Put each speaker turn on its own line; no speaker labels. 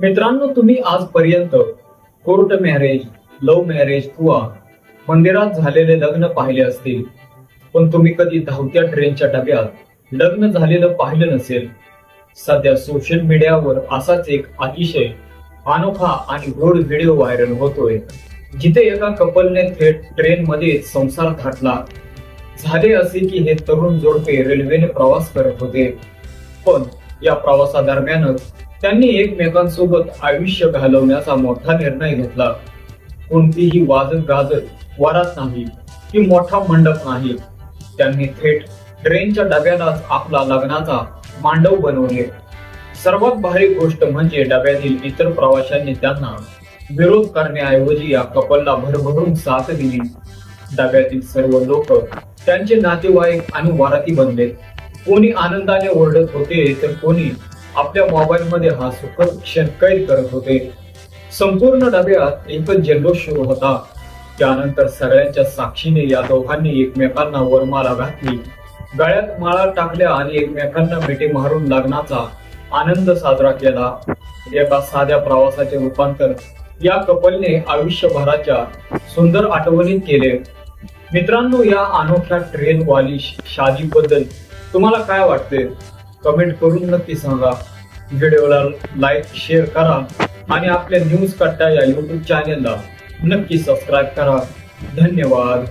मित्रांनो, तुम्ही आजपर्यंत कोर्ट मॅरेज, लव्ह मॅरेज किंवा मंदिरात झालेले लग्न पाहिले असतील, पण तुम्ही कधी धावत्या ट्रेनच्या डब्यात लग्न झालेलं पाहिलं नसेल. सध्या सोशल मीडियावर असाच एक अतिशय अनोखा आणि गोड व्हिडिओ व्हायरल होतोय, जिथे एका कपलने थेट ट्रेन मध्ये संसार थाटला. झाले असे की हे तरुण जोडपे रेल्वेने प्रवास करत होते, पण या प्रवासादरम्यानच त्यांनी एकमेकांसोबत आयुष्य घालवण्याचा मोठा निर्णय घेतला. कोणतीही वाजत गाजत वरात नाही की मोठा मंडप नाही. त्यांनी थेट ट्रेनच्या डब्यालाच आपला लग्नाचा मांडव बनवले. सर्वात भारी गोष्ट म्हणजे डब्यातील इतर प्रवाशांनी त्यांना विरोध करण्याऐवजी या कपलला भरभरून साथ दिली. डब्यातील सर्व लोक त्यांचे नातेवाईक आणि वराती बनले. कोणी आनंदाने ओरडत होते, तर कोणी आपल्या मोबाईल मध्ये हा सुखद क्षण कैद करत होते. संपूर्ण डब्यात एकच जल्लोष सुरू होता. त्यानंतर सगळ्यांच्या साक्षीने या दोघांनी एकमेकांना वरमाला घातली, गळ्यात माळा टाकल्या आणि एकमेकांना मिठी मारून लग्नाचा आनंद साजरा केला. एका साध्या प्रवासाचे रूपांतर या कपलने आयुष्यभराच्या सुंदर आठवणीत केले. मित्रांनो, या अनोख्या ट्रेन वाली शादी बद्दल तुम्हाला काय वाटते? कमेंट करून नक्की सांगा. व्हिडिओला लाईक, शेअर करा आणि आपल्या न्यूज कट्टा या YouTube चॅनेलला नक्की सबस्क्राईब करा. धन्यवाद.